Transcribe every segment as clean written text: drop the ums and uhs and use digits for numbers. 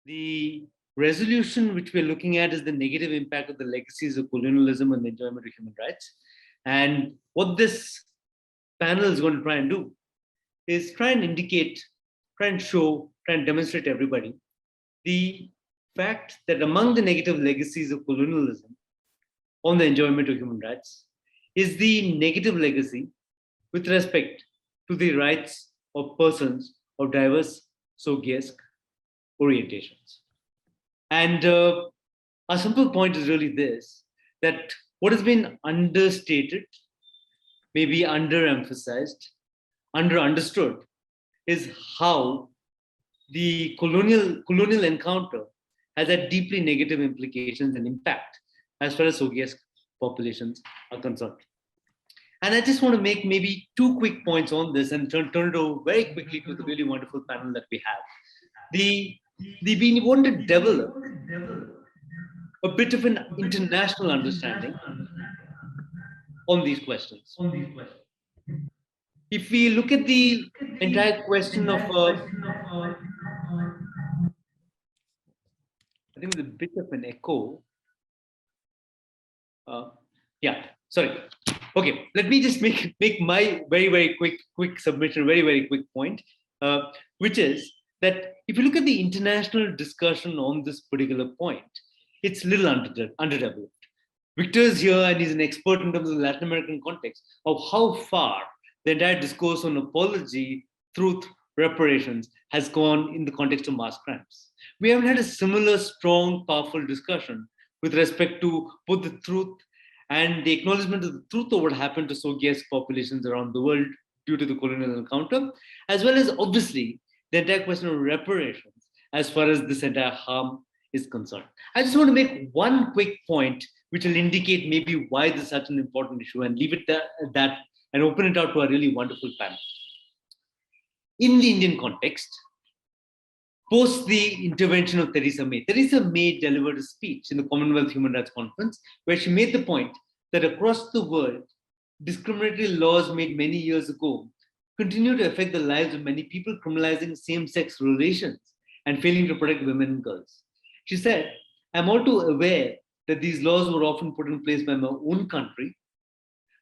The resolution which we're looking at is the negative impact of the legacies of colonialism on the enjoyment of human rights. And what this panel is going to try and do is try and indicate, try and show, try and demonstrate to everybody the fact that among the negative legacies of colonialism on the enjoyment of human rights is the negative legacy with respect to the rights of persons of diverse SOGIESC orientations. And a simple point is really this, that what has been understated, maybe underemphasized, understood, is how the colonial encounter has had deeply negative implications and impact as far as SOGIESC populations are concerned. And I just want to make maybe 2 quick points on this and turn it over very quickly to the really wonderful panel that we have. We want to develop a bit of an international understanding on these questions. If we look at the entire question of, I think there's a bit of an echo. Yeah, sorry. Okay, let me just make my very quick submission, very quick point, which is that if you look at the international discussion on this particular point, it's a little underdeveloped. Victor is here and he's an expert in terms of the Latin American context of how far the entire discourse on apology, truth, reparations has gone in the context of mass crimes. We haven't had a similar strong, powerful discussion with respect to both the truth and the acknowledgement of the truth of what happened to SOGIESC populations around the world due to the colonial encounter, as well as obviously the entire question of reparations as far as this entire harm is concerned. I just want to make one quick point which will indicate maybe why this is such an important issue and leave it at that and open it out to a really wonderful panel. In the Indian context, post the intervention of Theresa May delivered a speech in the Commonwealth Human Rights Conference where she made the point that across the world, discriminatory laws made many years ago continue to affect the lives of many people, criminalizing same-sex relations and failing to protect women and girls. She said, I'm all too aware that these laws were often put in place by my own country.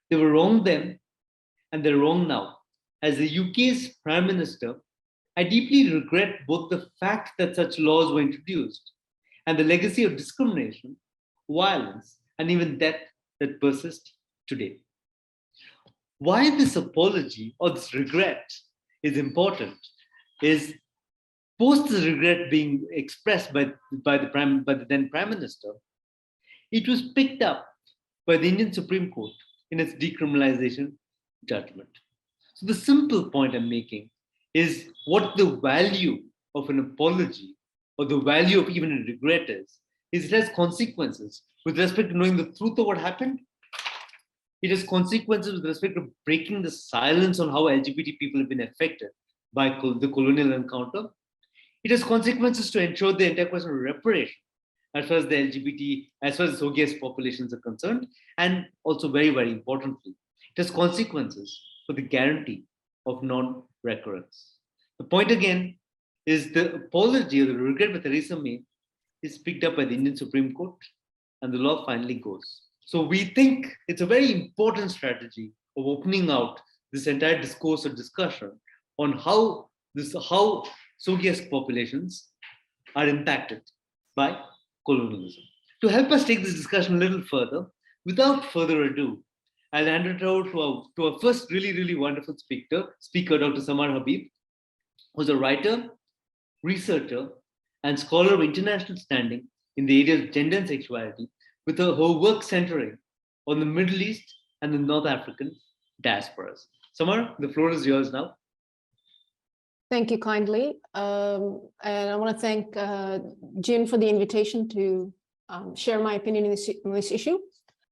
They were wrong then, and they're wrong now. As the UK's Prime Minister, I deeply regret both the fact that such laws were introduced and the legacy of discrimination, violence, and even death that persist today. Why this apology or this regret is important is post the regret being expressed by the then Prime Minister, it was picked up by the Indian Supreme Court in its decriminalization judgment. So the simple point I'm making is what the value of an apology or the value of even a regret is it has consequences with respect to knowing the truth of what happened. It has consequences with respect to breaking the silence on how LGBT people have been affected by the colonial encounter. It has consequences to ensure the entire question of reparation as far as the LGBT, as far as the SOGIESC populations are concerned, and also very importantly, it has consequences for the guarantee of non-recurrence. The point again is the apology or the regret by Theresa May is picked up by the Indian Supreme Court and the law finally goes. So we think it's a very important strategy of opening out this entire discourse or discussion on how SOGIESC populations are impacted by colonialism. To help us take this discussion a little further, without further ado, I'll hand it over to our first really wonderful speaker, Dr. Samar Habib, who's a writer, researcher, and scholar of international standing in the area of gender and sexuality, with her work centering on the Middle East and the North African diasporas. Samar, the floor is yours now. Thank you kindly. And I want to thank Jin for the invitation to share my opinion on this issue.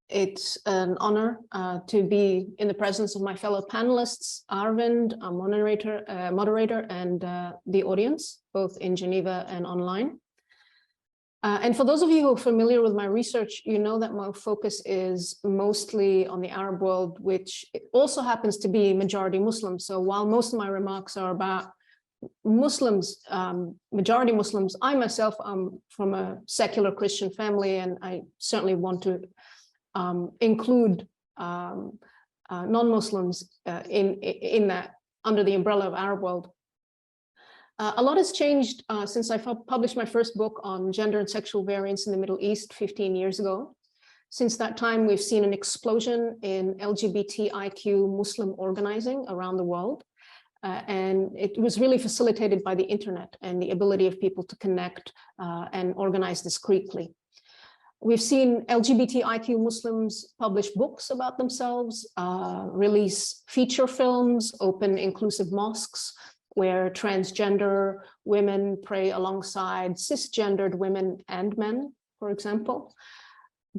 It's an honor to be in the presence of my fellow panelists, Arvind, a moderator, and the audience, both in Geneva and online. And for those of you who are familiar with my research, you know that my focus is mostly on the Arab world, which also happens to be majority Muslim. So while most of my remarks are about Muslims, majority Muslims, I myself am from a secular Christian family, and I certainly want to include non-Muslims in that, under the umbrella of Arab world. A lot has changed since I published my first book on gender and sexual variance in the Middle East 15 years ago. Since that time, we've seen an explosion in LGBTIQ Muslim organizing around the world. And it was really facilitated by the internet and the ability of people to connect and organize discreetly. We've seen LGBTIQ Muslims publish books about themselves, release feature films, open inclusive mosques where transgender women pray alongside cisgendered women and men, for example.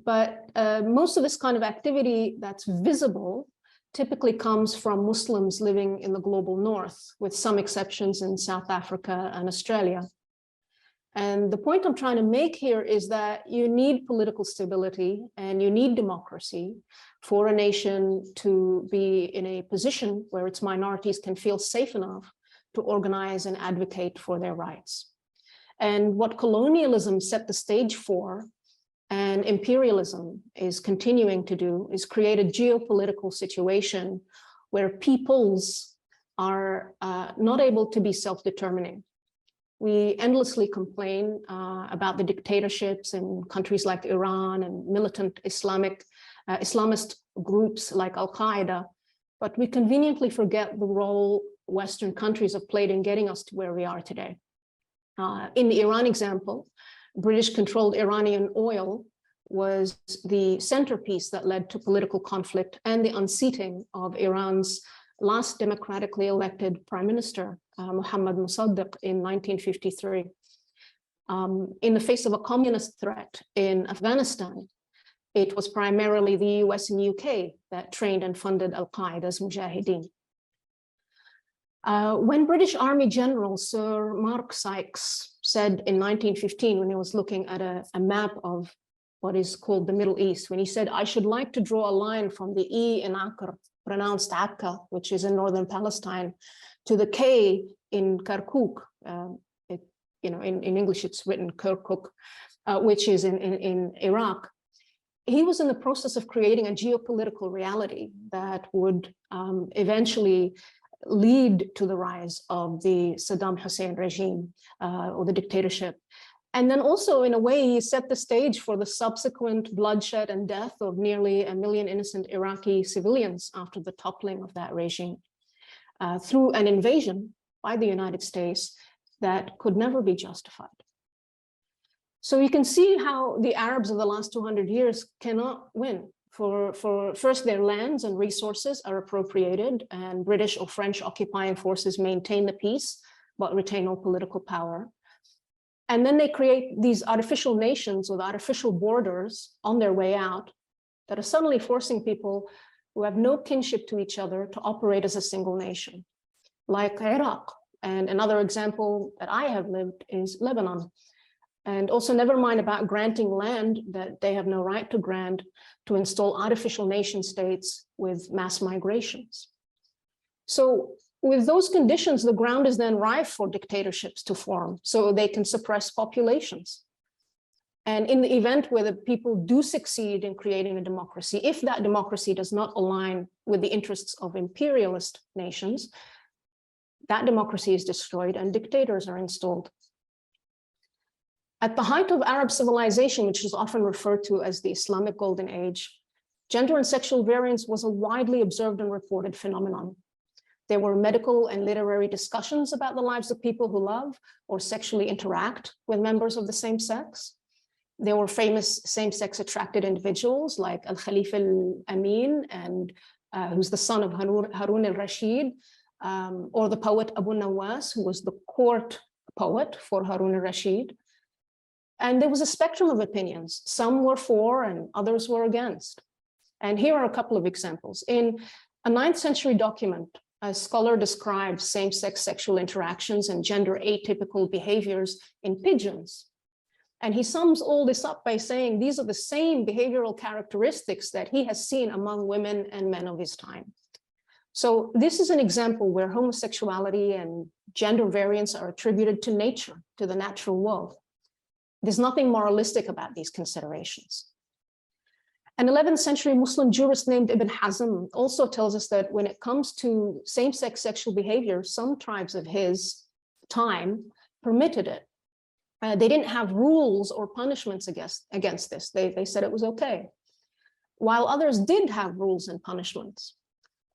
But most of this kind of activity that's visible typically comes from Muslims living in the global north, with some exceptions in South Africa and Australia. And the point I'm trying to make here is that you need political stability and you need democracy for a nation to be in a position where its minorities can feel safe enough to organize and advocate for their rights. And what colonialism set the stage for, and imperialism is continuing to do, is create a geopolitical situation where peoples are not able to be self-determining. We endlessly complain about the dictatorships in countries like Iran and militant Islamist groups like Al-Qaeda, but we conveniently forget the role Western countries have played in getting us to where we are today. In the Iran example, British-controlled Iranian oil was the centerpiece that led to political conflict and the unseating of Iran's last democratically elected prime minister, Mohammad Mossadegh, in 1953. In the face of a communist threat in Afghanistan, it was primarily the US and UK that trained and funded Al-Qaeda's Mujahideen. When British Army General Sir Mark Sykes said in 1915, when he was looking at a map of what is called the Middle East, when he said, I should like to draw a line from the E in Acre, pronounced Akka, which is in northern Palestine, to the K in Kirkuk, in English it's written Kirkuk, which is in Iraq. He was in the process of creating a geopolitical reality that would eventually lead to the rise of the Saddam Hussein regime or the dictatorship. And then also, in a way, he set the stage for the subsequent bloodshed and death of nearly 1 million innocent Iraqi civilians after the toppling of that regime through an invasion by the United States that could never be justified. So you can see how the Arabs of the last 200 years cannot win. For first, their lands and resources are appropriated, and British or French occupying forces maintain the peace, but retain no political power. And then they create these artificial nations with artificial borders on their way out that are suddenly forcing people who have no kinship to each other to operate as a single nation, like Iraq. And another example that I have lived is Lebanon. And also, never mind about granting land that they have no right to grant to install artificial nation states with mass migrations. So with those conditions, the ground is then rife for dictatorships to form, so they can suppress populations. And in the event where the people do succeed in creating a democracy, if that democracy does not align with the interests of imperialist nations, that democracy is destroyed and dictators are installed. At the height of Arab civilization, which is often referred to as the Islamic Golden Age, gender and sexual variance was a widely observed and reported phenomenon. There were medical and literary discussions about the lives of people who love or sexually interact with members of the same sex. There were famous same-sex attracted individuals like Al-Khalifa al-Amin, and who's the son of Harun al-Rashid, or the poet Abu Nawas, who was the court poet for Harun al-Rashid. And there was a spectrum of opinions. Some were for and others were against. And here are a couple of examples. In a 9th century document, a scholar describes same-sex sexual interactions and gender atypical behaviors in pigeons. And he sums all this up by saying these are the same behavioral characteristics that he has seen among women and men of his time. So this is an example where homosexuality and gender variance are attributed to nature, to the natural world. There's nothing moralistic about these considerations. An 11th century Muslim jurist named Ibn Hazm also tells us that when it comes to same-sex sexual behavior, some tribes of his time permitted it. They didn't have rules or punishments against this. They said it was okay, while others did have rules and punishments.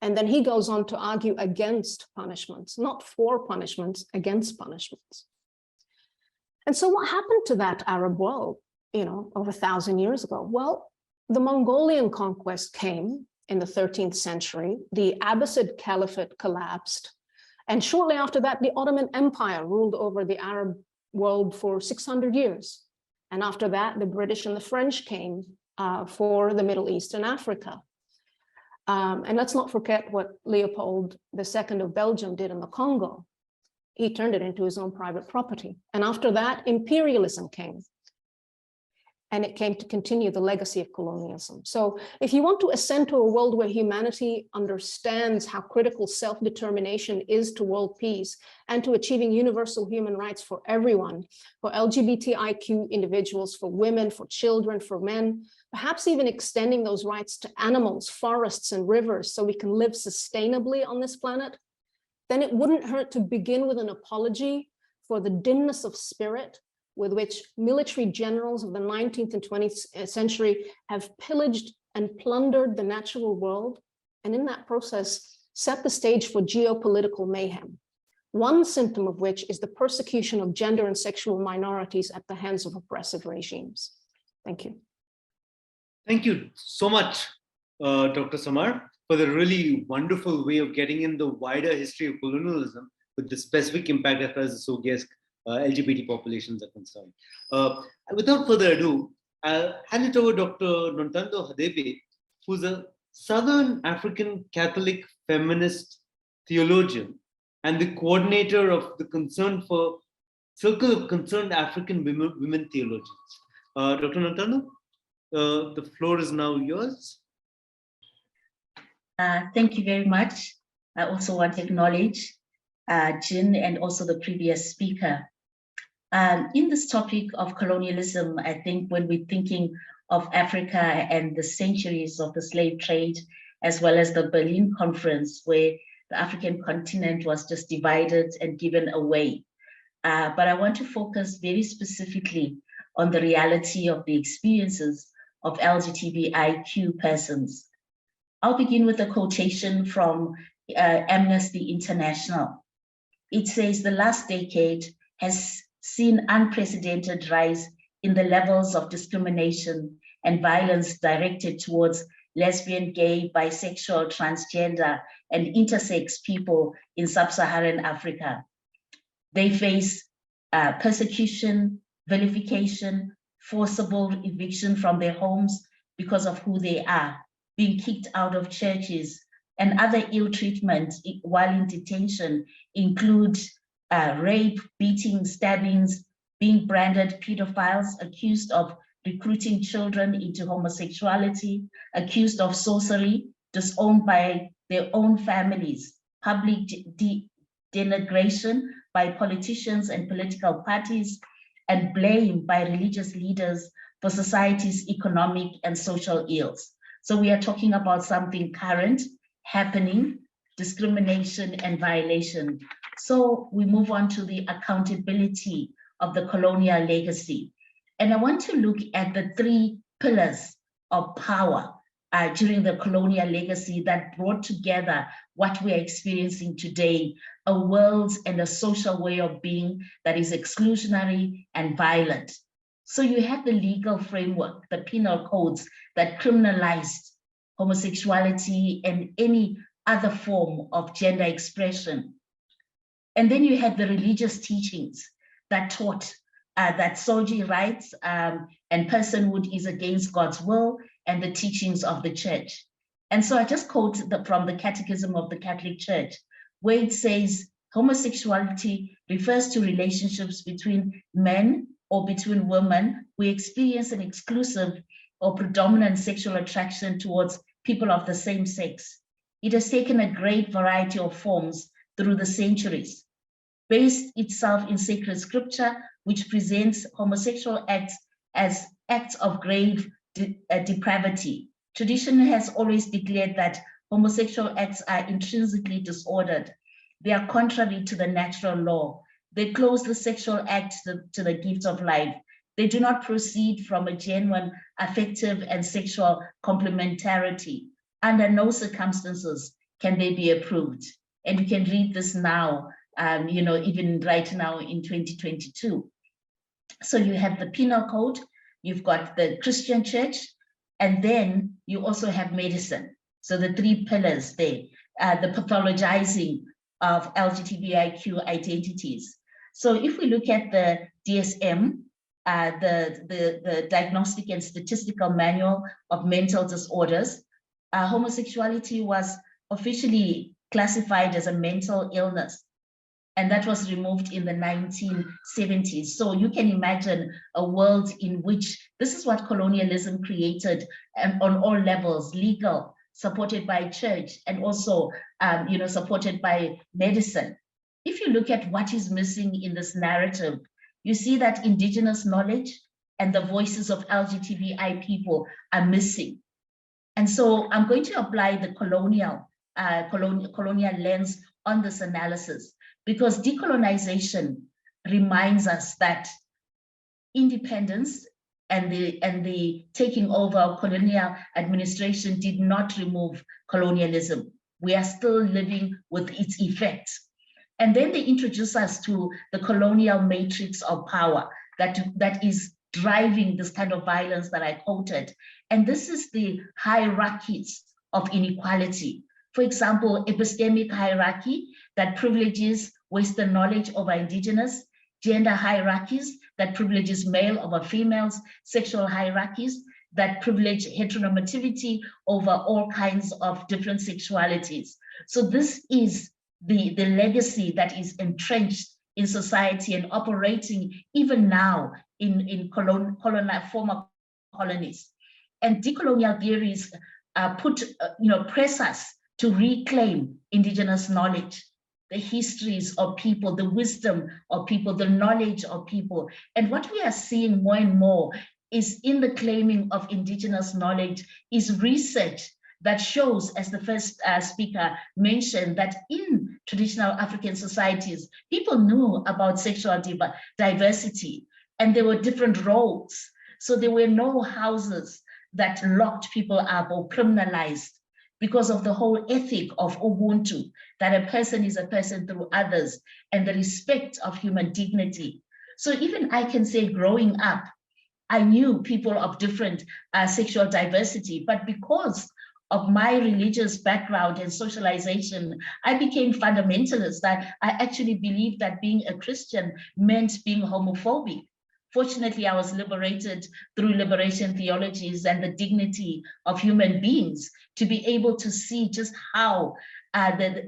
And then he goes on to argue against punishments, not for punishments, against punishments. And so what happened to that Arab world, over 1,000 years ago? Well, the Mongolian conquest came in the 13th century. The Abbasid Caliphate collapsed. And shortly after that, the Ottoman Empire ruled over the Arab world for 600 years. And after that, the British and the French came for the Middle East and Africa. And let's not forget what Leopold II of Belgium did in the Congo. He turned it into his own private property. And after that, imperialism came. And it came to continue the legacy of colonialism. So if you want to ascend to a world where humanity understands how critical self-determination is to world peace and to achieving universal human rights for everyone, for LGBTIQ individuals, for women, for children, for men, perhaps even extending those rights to animals, forests, and rivers so we can live sustainably on this planet, then it wouldn't hurt to begin with an apology for the dimness of spirit with which military generals of the 19th and 20th century have pillaged and plundered the natural world, and in that process, set the stage for geopolitical mayhem. One symptom of which is the persecution of gender and sexual minorities at the hands of oppressive regimes. Thank you. Thank you so much, Dr. Samar, for the really wonderful way of getting in the wider history of colonialism with the specific impact as far as the SOGIESC LGBT populations are concerned. Without further ado, I'll hand it over to Dr. Nontando Hadebe, who's a Southern African Catholic feminist theologian and the coordinator of the Circle of Concerned African Women Theologians. Dr. Nontando, the floor is now yours. Thank you very much. I also want to acknowledge Jin and also the previous speaker. In this topic of colonialism, I think when we're thinking of Africa and the centuries of the slave trade, as well as the Berlin Conference, where the African continent was just divided and given away. But I want to focus very specifically on the reality of the experiences of LGBTIQ persons. I'll begin with a quotation from Amnesty International. It says, the last decade has seen unprecedented rise in the levels of discrimination and violence directed towards lesbian, gay, bisexual, transgender, and intersex people in sub-Saharan Africa. They face persecution, vilification, forcible eviction from their homes because of who they are, being kicked out of churches, and other ill treatment while in detention include rape, beating, stabbings, being branded pedophiles, accused of recruiting children into homosexuality, accused of sorcery, disowned by their own families, public denigration by politicians and political parties, and blame by religious leaders for society's economic and social ills. So we are talking about something current, happening, discrimination and violation. So we move on to the accountability of the colonial legacy. And I want to look at the three pillars of power during the colonial legacy that brought together what we are experiencing today, a world and a social way of being that is exclusionary and violent. So you have the legal framework, the penal codes that criminalized homosexuality and any other form of gender expression. And then you had the religious teachings that taught that sojourn rights and personhood is against God's will and the teachings of the church. And so I just quote from the Catechism of the Catholic Church, where it says, homosexuality refers to relationships between men or between women who experience an exclusive or predominant sexual attraction towards people of the same sex. It has taken a great variety of forms through the centuries, based itself in sacred scripture, which presents homosexual acts as acts of grave depravity. Tradition has always declared that homosexual acts are intrinsically disordered. They are contrary to the natural law. They close the sexual act to the gift of life. They do not proceed from a genuine affective and sexual complementarity. Under no circumstances can they be approved. And you can read this now, even right now in 2022. So you have the penal code, you've got the Christian church, and then you also have medicine. So the three pillars there, the pathologizing of LGBTIQ identities. So if we look at the DSM, the Diagnostic and Statistical Manual of Mental Disorders, homosexuality was officially classified as a mental illness, and that was removed in the 1970s. So you can imagine a world in which this is what colonialism created, and on all levels, legal, supported by church, and also supported by medicine. If you look at what is missing in this narrative, you see that indigenous knowledge and the voices of LGBTI people are missing. And so I'm going to apply the colonial lens on this analysis, because decolonization reminds us that independence and the taking over of colonial administration did not remove colonialism. We are still living with its effects. And then they introduce us to the colonial matrix of power that is driving this kind of violence that I quoted. And this is the hierarchies of inequality. For example, epistemic hierarchy that privileges Western knowledge over indigenous, gender hierarchies that privileges male over females, sexual hierarchies that privilege heteronormativity over all kinds of different sexualities. So this is the legacy that is entrenched in society and operating even now in former colonies. And decolonial theories press us to reclaim indigenous knowledge, the histories of people, the wisdom of people, the knowledge of people. And what we are seeing more and more is in the claiming of indigenous knowledge is research that shows, as the first speaker mentioned, that in traditional African societies, people knew about sexual diversity, and there were different roles. So there were no houses that locked people up or criminalized, because of the whole ethic of Ubuntu, that a person is a person through others, and the respect of human dignity. So even I can say, growing up, I knew people of different sexual diversity, but because of my religious background and socialization, I became fundamentalist. I actually believed that being a Christian meant being homophobic. Fortunately, I was liberated through liberation theologies and the dignity of human beings to be able to see just how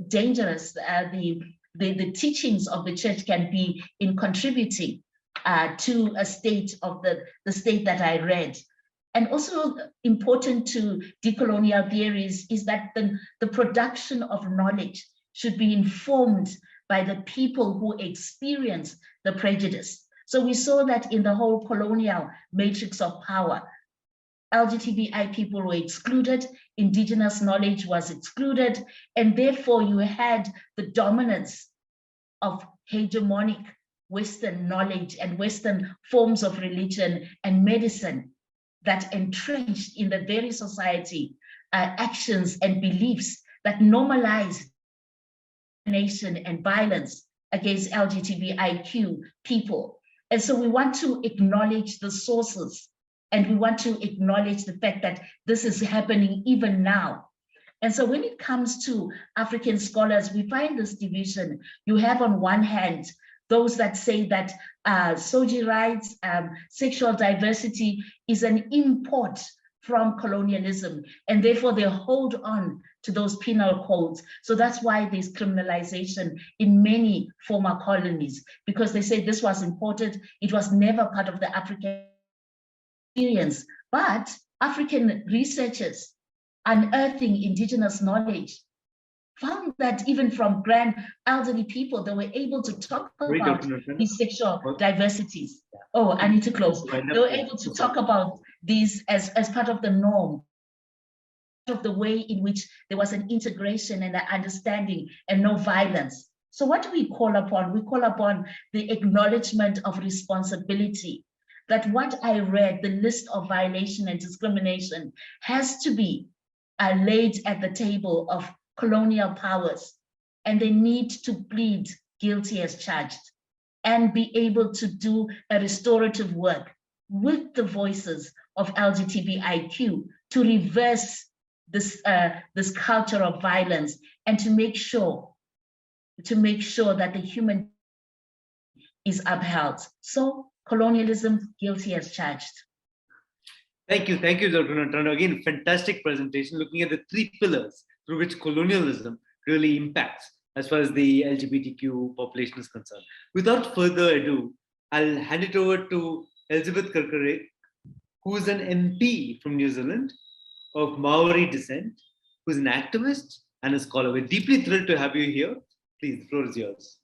dangerous the teachings of the church can be in contributing to a state of the state that I read. And also important to decolonial theories is that the production of knowledge should be informed by the people who experience the prejudice. So we saw that in the whole colonial matrix of power, LGBTI people were excluded, indigenous knowledge was excluded, and therefore you had the dominance of hegemonic Western knowledge and Western forms of religion and medicine that entrenched in the very society actions and beliefs that normalized discrimination and violence against LGBTIQ people. And so we want to acknowledge the sources, and we want to acknowledge the fact that this is happening even now. And so when it comes to African scholars, we find this division. You have on one hand, those that say that SOGI rights, sexual diversity is an import from colonialism, and therefore they hold on to those penal codes. So that's why there's criminalization in many former colonies, because they say this was imported, it was never part of the African experience. But African researchers unearthing indigenous knowledge found that even from grand elderly people, they were able to talk about these sexual diversities. Oh, I need to close. They were able to talk about these as part of the norm, of the way in which there was an integration and an understanding and no violence. So what do we call upon? We call upon the acknowledgement of responsibility, that what I read, the list of violation and discrimination, has to be laid at the table of colonial powers, and they need to plead guilty as charged and be able to do a restorative work with the voices of LGBTIQ to reverse this culture of violence and to make sure that the human is upheld. So colonialism, guilty as charged. Thank you, Dr. Natano. Again, fantastic presentation looking at the three pillars through which colonialism really impacts as far as the LGBTQ population is concerned. Without further ado, I'll hand it over to Elizabeth Kirkare, who is an MP from New Zealand of Maori descent, who is an activist and a scholar. We're deeply thrilled to have you here. Please, the floor is yours.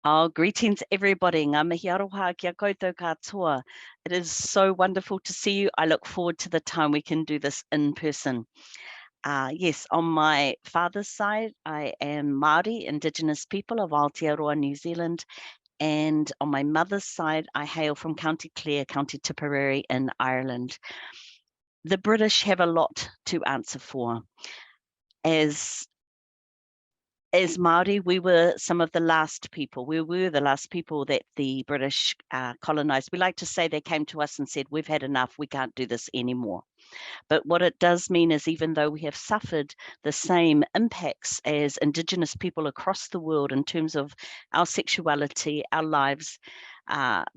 Oh, greetings, everybody. Ngā mihi aroha kia koutou katoa. It is so wonderful to see you. I look forward to the time we can do this in person. Yes, on my father's side, I am Māori, Indigenous people of Aotearoa, New Zealand. And on my mother's side, I hail from County Clare, County Tipperary in Ireland. The British have a lot to answer for. As Māori, we were some of the last people. We were the last people that the British colonized. We like to say they came to us and said, we've had enough, we can't do this anymore. But what it does mean is even though we have suffered the same impacts as Indigenous people across the world in terms of our sexuality, our lives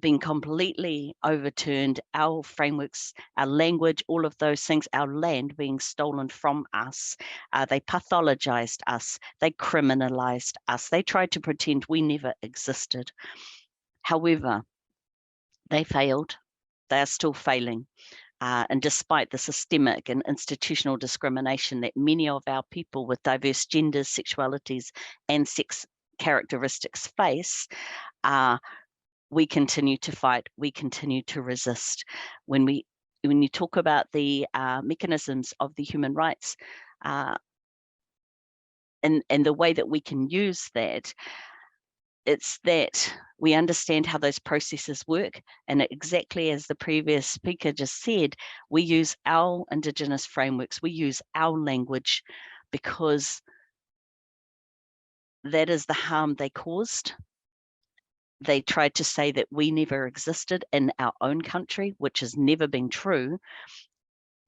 being completely overturned, our frameworks, our language, all of those things, our land being stolen from us, they pathologized us, they criminalized us, they tried to pretend we never existed. However, they failed, they are still failing. And despite the systemic and institutional discrimination that many of our people with diverse genders, sexualities, and sex characteristics face, we continue to fight, we continue to resist. When you talk about the mechanisms of the human rights and the way that we can use that, it's that we understand how those processes work, and exactly as the previous speaker just said, we use our Indigenous frameworks, we use our language, because that is the harm they caused. They tried to say that we never existed in our own country, which has never been true.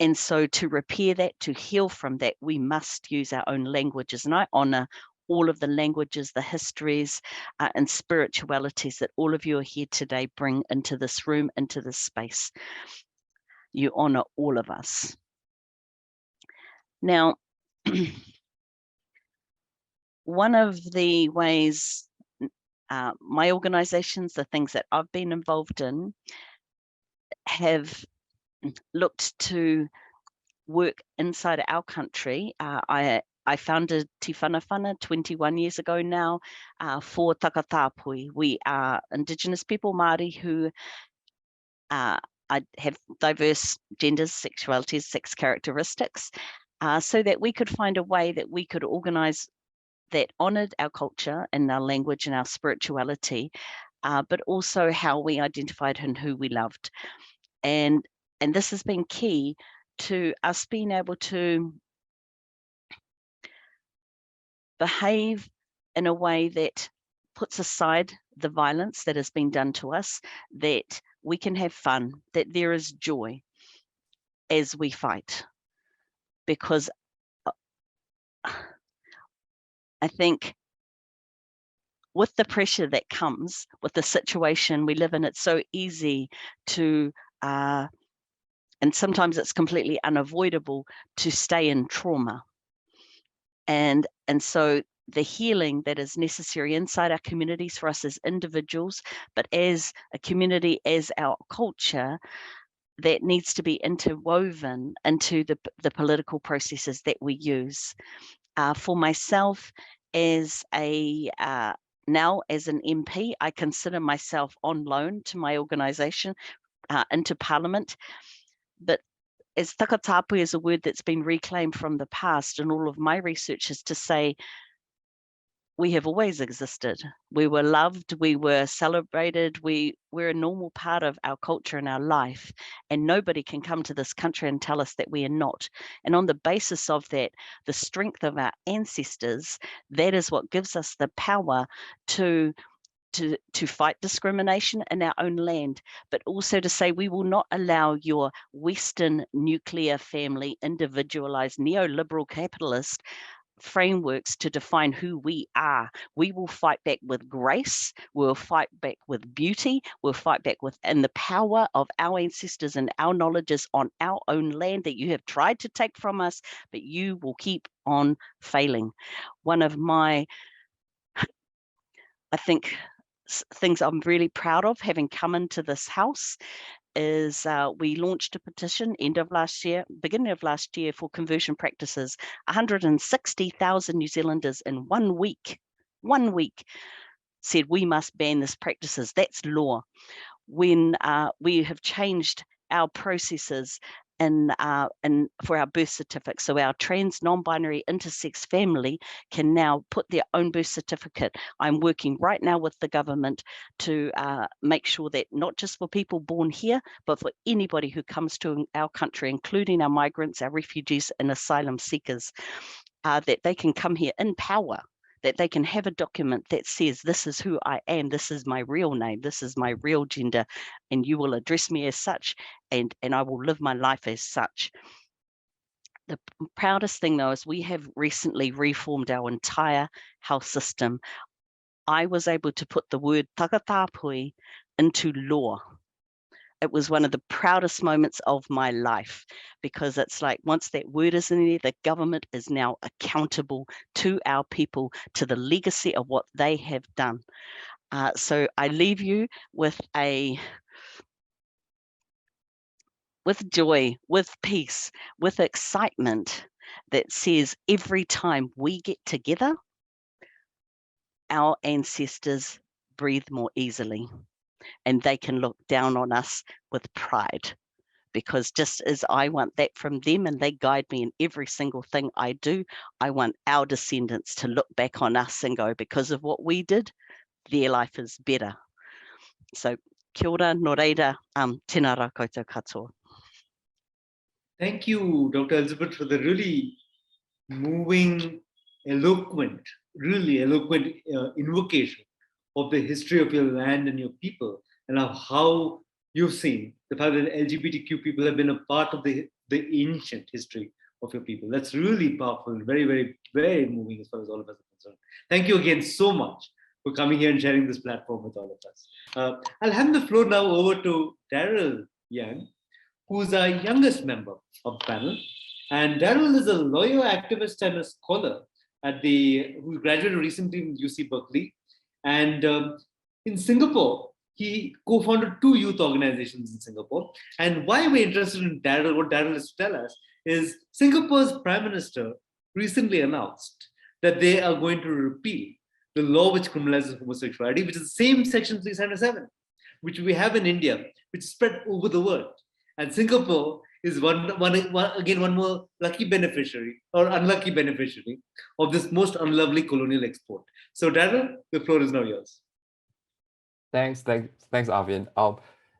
And so to repair that, to heal from that, we must use our own languages. And I honor all of the languages, the histories and spiritualities that all of you are here today bring into this room, into this space. You honor all of us. Now, one of the ways my organizations, the things that I've been involved in, have looked to work inside our country. I founded Te Whanawhana 21 years ago now for Takatapui. We are Indigenous people, Māori, who have diverse genders, sexualities, sex characteristics, so that we could find a way that we could organize that honored our culture and our language and our spirituality, but also how we identified and who we loved. And this has been key to us being able to behave in a way that puts aside the violence that has been done to us, that we can have fun, that there is joy as we fight. Because I think with the pressure that comes with the situation we live in, it's so easy to, and sometimes it's completely unavoidable to stay in trauma. And so the healing that is necessary inside our communities for us as individuals, but as a community, as our culture, that needs to be interwoven into the political processes that we use. For myself, as a now as an MP, I consider myself on loan to my organisation into Parliament, but as takatapu is a word that's been reclaimed from the past, and all of my research is to say we have always existed. We were loved, we were celebrated, we're a normal part of our culture and our life, and nobody can come to this country and tell us that we are not. And on the basis of that, the strength of our ancestors, that is what gives us the power to fight discrimination in our own land, but also to say we will not allow your Western nuclear family, individualized, neoliberal capitalist frameworks to define who we are. We will fight back with grace, we'll fight back with beauty, we'll fight back within the power of our ancestors and our knowledges on our own land that you have tried to take from us, but you will keep on failing. One of my, I think, things I'm really proud of having come into this house is we launched a petition beginning of last year for conversion practices. 160,000 New Zealanders in 1 week said we must ban these practices. That's law. When we have changed our processes and for our birth certificate, so our trans, non-binary, intersex family can now put their own birth certificate. I'm working right now with the government to make sure that not just for people born here, but for anybody who comes to our country, including our migrants, our refugees and asylum seekers, that they can come here in power, that they can have a document that says, this is who I am, this is my real name, this is my real gender, and you will address me as such, and I will live my life as such. The proudest thing, though, is we have recently reformed our entire health system. I was able to put the word takatapui into law. It was one of the proudest moments of my life, because it's like once that word is in there, the government is now accountable to our people, to the legacy of what they have done. So I leave you with joy, with peace, with excitement that says every time we get together, our ancestors breathe more easily. And they can look down on us with pride, because just as I want that from them and they guide me in every single thing I do, I want our descendants to look back on us and go, because of what we did, their life is better. So kia ora, no reira, tēnā rā koutou katoa. Thank you, Dr. Elizabeth, for the really moving, really eloquent invocation of the history of your land and your people, and of how you've seen the fact that LGBTQ people have been a part of the ancient history of your people. That's really powerful, very, very, very moving as far as all of us are concerned. Thank you again so much for coming here and sharing this platform with all of us. I'll hand the floor now over to Daryl Young, who's our youngest member of the panel. And Daryl is a lawyer, activist, and a scholar who graduated recently in UC Berkeley. And in Singapore, he co-founded 2 youth organizations in Singapore. And why we're interested in Daryl, what Daryl is to tell us, is Singapore's Prime Minister recently announced that they are going to repeal the law which criminalizes homosexuality, which is the same Section 377, which we have in India, which is spread over the world. And Singapore is one more lucky beneficiary or unlucky beneficiary of this most unlovely colonial export. So Daryl, the floor is now yours. Thanks, Arvin.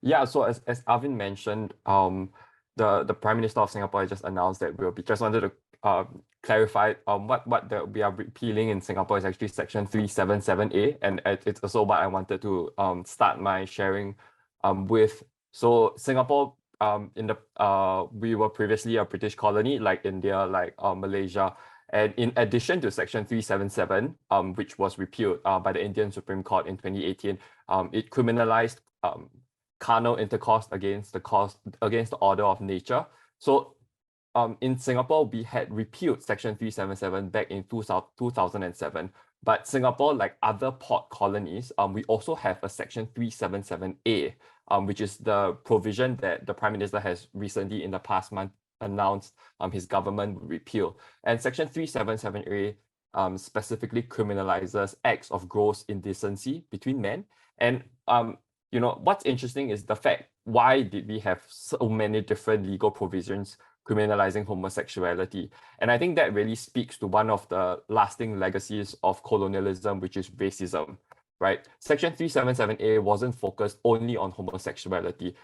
Yeah, so as Arvin mentioned, the Prime Minister of Singapore just announced that just wanted to clarify what we are repealing in Singapore is actually Section 377A, and it's also what I wanted to start my sharing with. So Singapore, we were previously a British colony like India, like Malaysia. And in addition to Section 377, which was repealed by the Indian Supreme Court in 2018, it criminalized carnal intercourse against the order of nature. So in Singapore, we had repealed Section 377 back in 2007. But Singapore, like other port colonies, we also have a Section 377A, which is the provision that the Prime Minister has recently in the past month announced his government would repeal. And Section 377A specifically criminalizes acts of gross indecency between men. And you know, what's interesting is the fact, why did we have so many different legal provisions criminalizing homosexuality? And I think that really speaks to one of the lasting legacies of colonialism, which is racism, right? Section 377A wasn't focused only on homosexuality.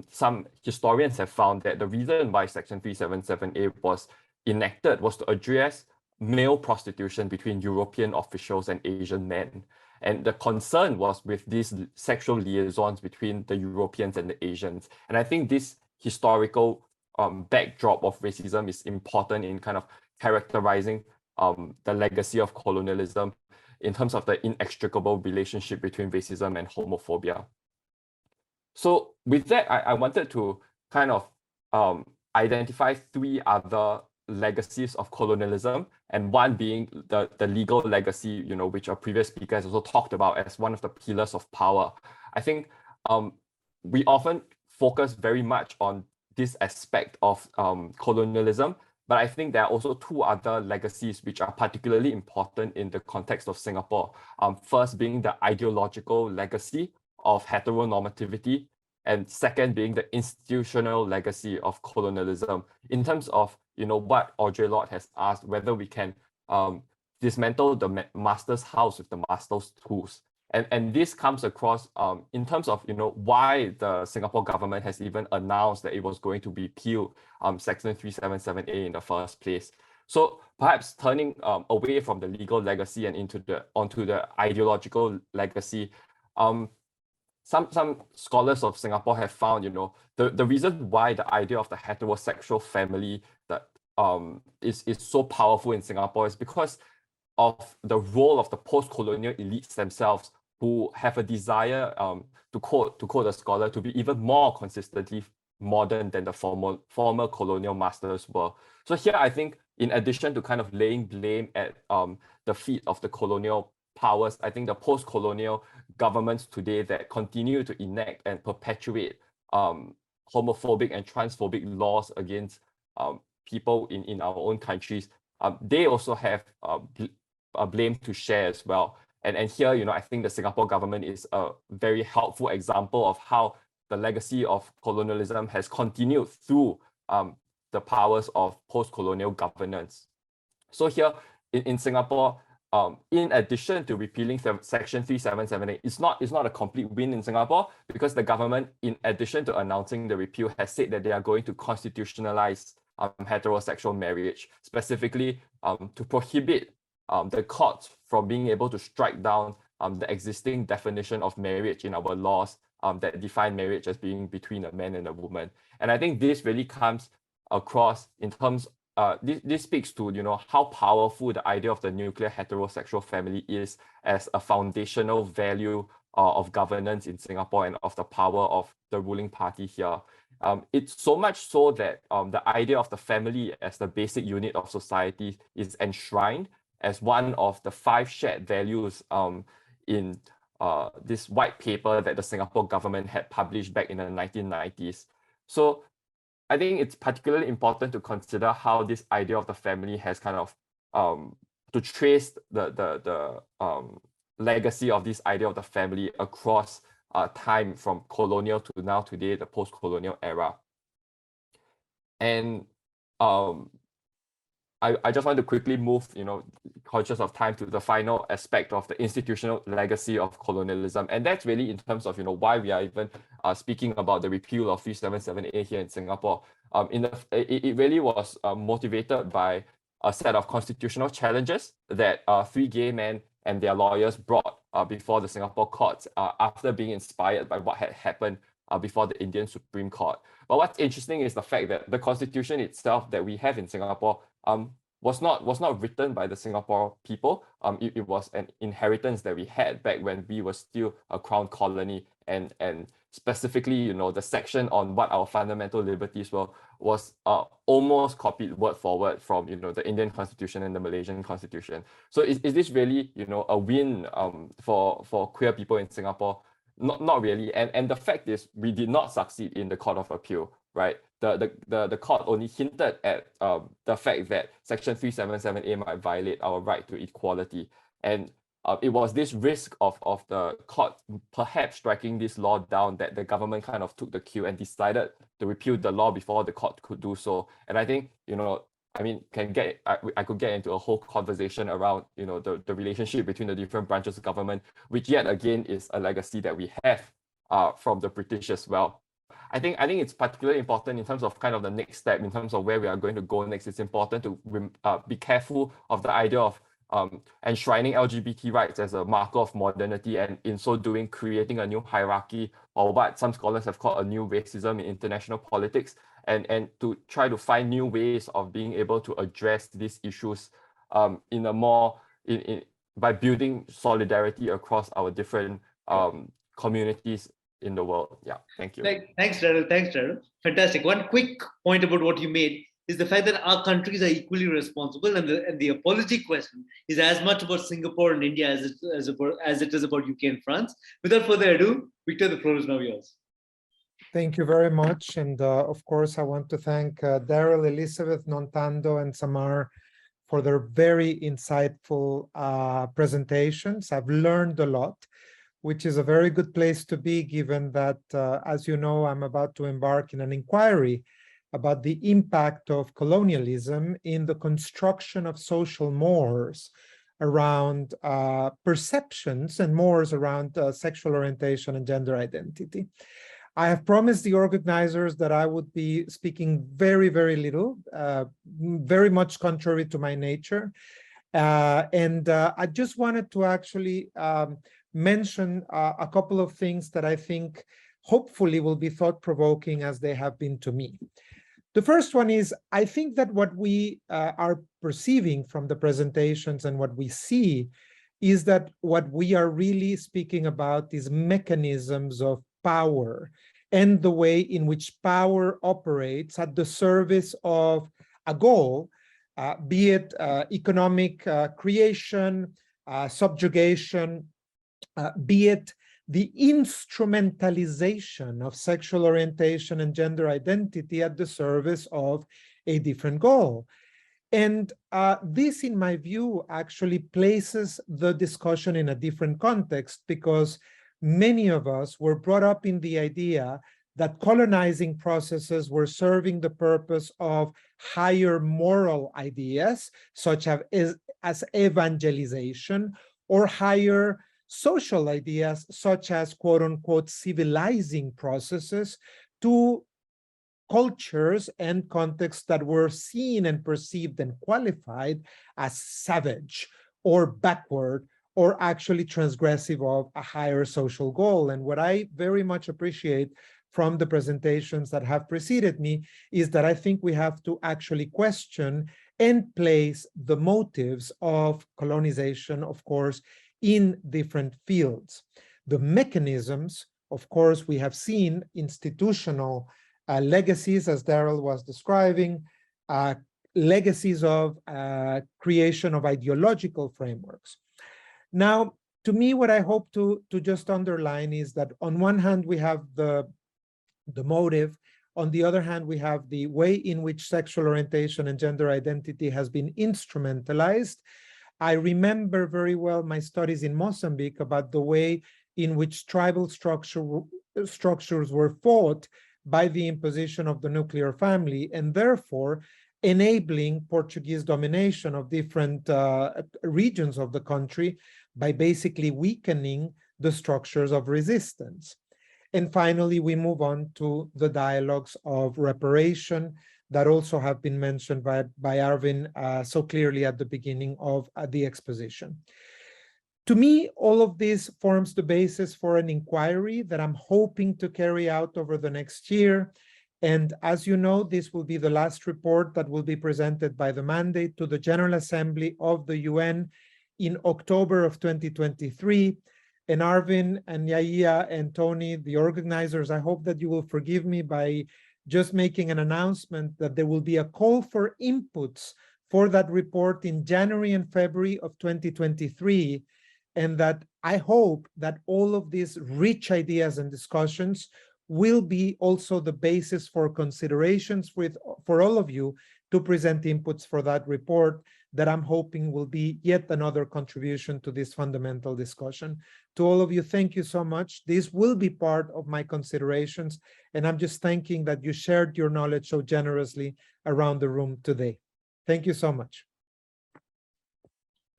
Some historians have found that the reason why Section 377A was enacted was to address male prostitution between European officials and Asian men. And the concern was with these sexual liaisons between the Europeans and the Asians. And I think this historical backdrop of racism is important in kind of characterizing the legacy of colonialism in terms of the inextricable relationship between racism and homophobia. So with that, I wanted to kind of identify three other legacies of colonialism, and one being the legal legacy, you know, which our previous speaker has also talked about as one of the pillars of power. I think we often focus very much on this aspect of colonialism, but I think there are also two other legacies which are particularly important in the context of Singapore. First being the ideological legacy of heteronormativity, and second being the institutional legacy of colonialism. In terms of, you know, what Audre Lorde has asked, whether we can dismantle the master's house with the master's tools. And this comes across in terms of, you know, why the Singapore government has even announced that it was going to repeal Section 377A in the first place. So perhaps turning away from the legal legacy and onto the ideological legacy, some scholars of Singapore have found, you know, the reason why the idea of the heterosexual family that is so powerful in Singapore is because of the role of the post-colonial elites themselves, who have a desire, to quote a scholar, to be even more consistently modern than the former colonial masters were. So here, I think, in addition to kind of laying blame at the feet of the colonial powers, I think the post-colonial governments today that continue to enact and perpetuate homophobic and transphobic laws against people in our own countries, they also have a blame to share as well. And here, you know, I think the Singapore government is a very helpful example of how the legacy of colonialism has continued through the powers of post-colonial governance. So here in Singapore, in addition to repealing Section 377A, it's not a complete win in Singapore, because the government, in addition to announcing the repeal, has said that they are going to constitutionalize heterosexual marriage, specifically to prohibit the courts from being able to strike down the existing definition of marriage in our laws that define marriage as being between a man and a woman. And I think this really comes across in terms, this speaks to, you know, how powerful the idea of the nuclear heterosexual family is as a foundational value of governance in Singapore and of the power of the ruling party here. It's so much so that the idea of the family as the basic unit of society is enshrined as one of the 5 shared values in this white paper that the Singapore government had published back in the 1990s. So I think it's particularly important to consider how this idea of the family has kind of to trace the legacy of this idea of the family across time from colonial to now today, the post-colonial era. And I just want to quickly move, you know, conscious of time, to the final aspect of the institutional legacy of colonialism. And that's really in terms of, you know, why we are even speaking about the repeal of 377A here in Singapore. It really was motivated by a set of constitutional challenges that 3 gay men and their lawyers brought before the Singapore courts after being inspired by what had happened before the Indian Supreme Court. But what's interesting is the fact that the constitution itself that we have in Singapore was not written by the Singapore people. It was an inheritance that we had back when we were still a crown colony, and specifically, you know, the section on what our fundamental liberties were was almost copied word for word from, you know, the Indian Constitution and the Malaysian Constitution. So is this really, you know, a win for queer people in Singapore? Not really. And the fact is, we did not succeed in the Court of Appeal. right? The court only hinted at the fact that Section 377A might violate our right to equality. And it was this risk of the court perhaps striking this law down that the government kind of took the cue and decided to repeal the law before the court could do so. And I think, I mean, I could get into a whole conversation around, the relationship between the different branches of government, which yet again is a legacy that we have from the British as well. I think it's particularly important in terms of kind of the next step, in terms of where we are going to go next. It's important to be careful of the idea of enshrining LGBT rights as a marker of modernity, and in so doing, creating a new hierarchy, or what some scholars have called a new racism in international politics, and to try to find new ways of being able to address these issues in a more by building solidarity across our different communities in the world. Yeah, thank you. Thanks, Daryl. Thanks, Daryl. Fantastic. One quick point about what you made is the fact that our countries are equally responsible, and the apology question is as much about Singapore and India as it is about UK and France. Without further ado, Victor, the floor is now yours. Thank you very much. And of course, I want to thank Daryl, Elizabeth, Nontando, and Samar for their very insightful presentations. I've learned a lot, which is a very good place to be, given that, as you know, I'm about to embark in an inquiry about the impact of colonialism in the construction of social mores around perceptions and mores around sexual orientation and gender identity. I have promised the organizers that I would be speaking very, very little, very much contrary to my nature. And I just wanted to actually mention a couple of things that I think hopefully will be thought-provoking as they have been to me. The first one is, I think that what we are perceiving from the presentations and what we see is that what we are really speaking about is mechanisms of power and the way in which power operates at the service of a goal, be it economic creation, subjugation, be it the instrumentalization of sexual orientation and gender identity at the service of a different goal. And this, in my view, actually places the discussion in a different context, because many of us were brought up in the idea that colonizing processes were serving the purpose of higher moral ideas, such as evangelization, or higher social ideas, such as quote-unquote civilizing processes to cultures and contexts that were seen and perceived and qualified as savage or backward, or actually transgressive of a higher social goal. And what I very much appreciate from the presentations that have preceded me is that I think we have to actually question and place the motives of colonization, of course, in different fields. The mechanisms, of course, we have seen institutional legacies, as Daryl was describing, legacies of creation of ideological frameworks. Now, to me, what I hope to just underline is that on one hand, we have the motive. On the other hand, we have the way in which sexual orientation and gender identity has been instrumentalized. I remember very well my studies in Mozambique about the way in which tribal structures were fought by the imposition of the nuclear family, and therefore enabling Portuguese domination of different regions of the country by basically weakening the structures of resistance. And finally, we move on to the dialogues of reparation that also have been mentioned by Arvin so clearly at the beginning of the exposition. To me, all of this forms the basis for an inquiry that I'm hoping to carry out over the next year. And as you know, this will be the last report that will be presented by the mandate to the General Assembly of the UN in October of 2023. And Arvin and Yaya and Tony, the organizers, I hope that you will forgive me by just making an announcement that there will be a call for inputs for that report in January and February of 2023. And that I hope that all of these rich ideas and discussions will be also the basis for considerations for all of you to present inputs for that report that I'm hoping will be yet another contribution to this fundamental discussion. To all of you, thank you so much. This will be part of my considerations, and I'm just thanking that you shared your knowledge so generously around the room today. Thank you so much.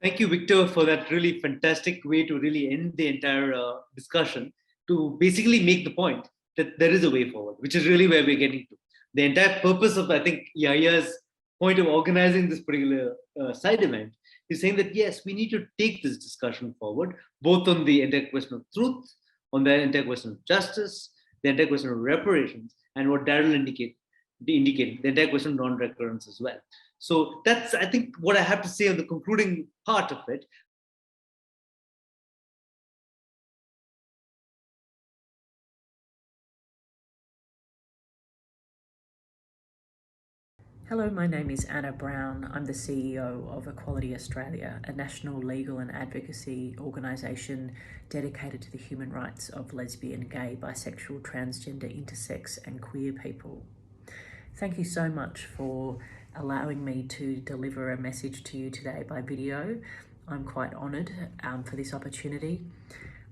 Thank you, Victor, for that really fantastic way to really end the entire discussion, to basically make the point that there is a way forward, which is really where we're getting to. The entire purpose of, I think, Yaya's point of organizing this particular side event is saying that, yes, we need to take this discussion forward, both on the entire question of truth, on the entire question of justice, the entire question of reparations, and what Daryl indicated, the entire question of non-recurrence as well. So that's, I think, what I have to say on the concluding part of it. Hello, my name is Anna Brown. I'm the CEO of Equality Australia, a national legal and advocacy organisation dedicated to the human rights of lesbian, gay, bisexual, transgender, intersex and queer people. Thank you so much for allowing me to deliver a message to you today by video. I'm quite honoured for this opportunity.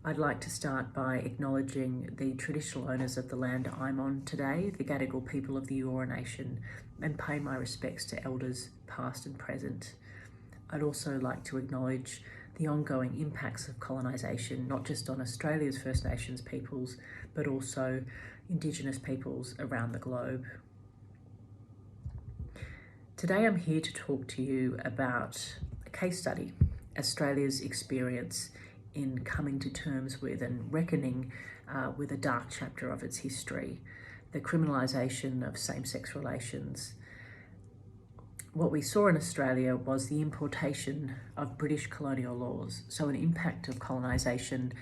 I'd like to start by acknowledging the traditional owners of the land I'm on today, the Gadigal people of the Eora Nation, and pay my respects to elders past and present. I'd also like to acknowledge the ongoing impacts of colonisation, not just on Australia's First Nations peoples, but also Indigenous peoples around the globe. Today I'm here to talk to you about a case study, Australia's experience in coming to terms with and reckoning with a dark chapter of its history, the criminalisation of same-sex relations. What we saw in Australia was the importation of British colonial laws. So an impact of colonisation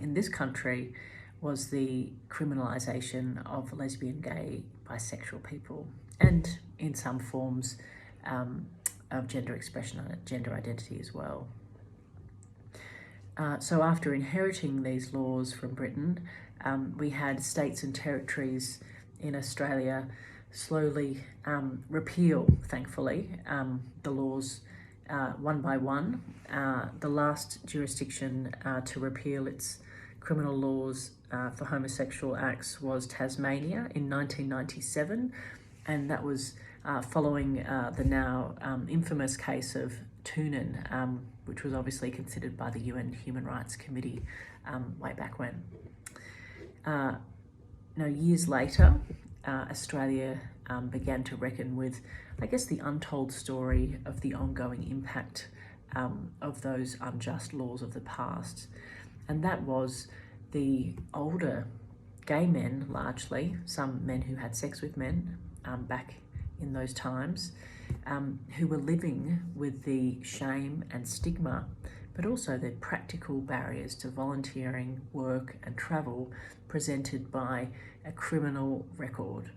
in this country was the criminalisation of lesbian, gay, bisexual people, and in some forms of gender expression and gender identity as well. So after inheriting these laws from Britain, we had states and territories in Australia slowly repeal, thankfully, the laws one by one. The last jurisdiction to repeal its criminal laws for homosexual acts was Tasmania in 1997, and that was following the now infamous case of Toonen, which was obviously considered by the UN Human Rights Committee way back when. Years later, Australia began to reckon with, I guess, the untold story of the ongoing impact of those unjust laws of the past. And that was the older gay men, largely, some men who had sex with men back in those times, who were living with the shame and stigma, but also the practical barriers to volunteering, work and travel presented by a criminal record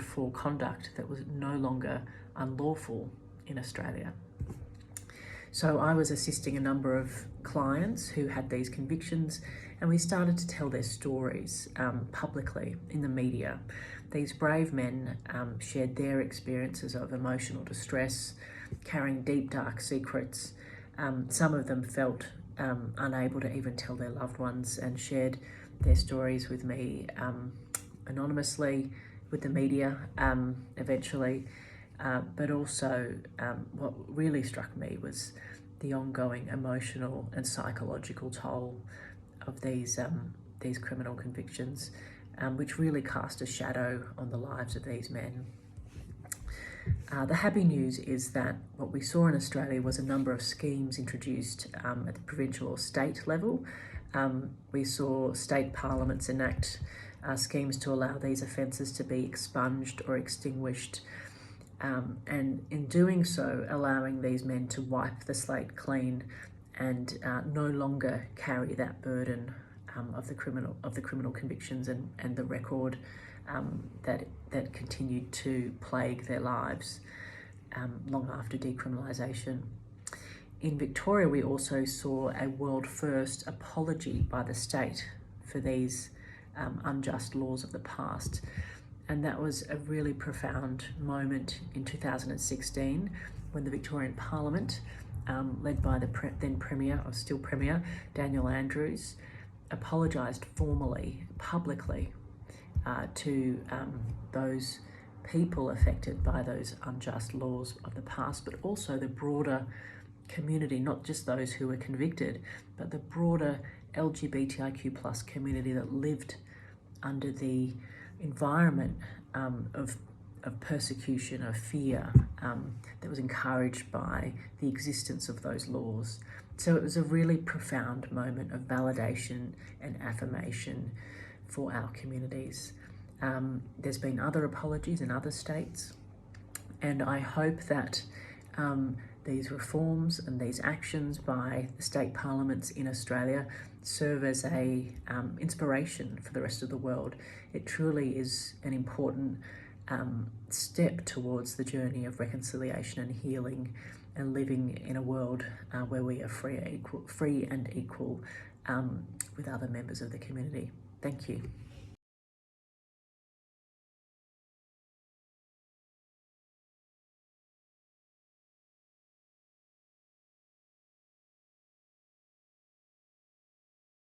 for conduct that was no longer unlawful in Australia. So I was assisting a number of clients who had these convictions, and we started to tell their stories publicly in the media. These brave men shared their experiences of emotional distress, carrying deep, dark secrets. Some of them felt unable to even tell their loved ones and shared their stories with me anonymously with the media eventually. But also what really struck me was the ongoing emotional and psychological toll of these criminal convictions, which really cast a shadow on the lives of these men. The happy news is that what we saw in Australia was a number of schemes introduced at the provincial or state level. We saw state parliaments enact schemes to allow these offences to be expunged or extinguished, and in doing so, allowing these men to wipe the slate clean and no longer carry that burden of the criminal convictions and the record that continued to plague their lives long after decriminalisation. In Victoria, we also saw a world first apology by the state for these unjust laws of the past. And that was a really profound moment in 2016 when the Victorian Parliament, led by the then Premier, or still Premier, Daniel Andrews, apologised formally, publicly, to those people affected by those unjust laws of the past, but also the broader community, not just those who were convicted, but the broader LGBTIQ plus community that lived under the environment of persecution, of fear, that was encouraged by the existence of those laws. So it was a really profound moment of validation and affirmation for our communities. There's been other apologies in other states, and I hope that these reforms and these actions by the state parliaments in Australia serve as a inspiration for the rest of the world. It truly is an important step towards the journey of reconciliation and healing, and living in a world where we are free and equal with other members of the community. Thank you.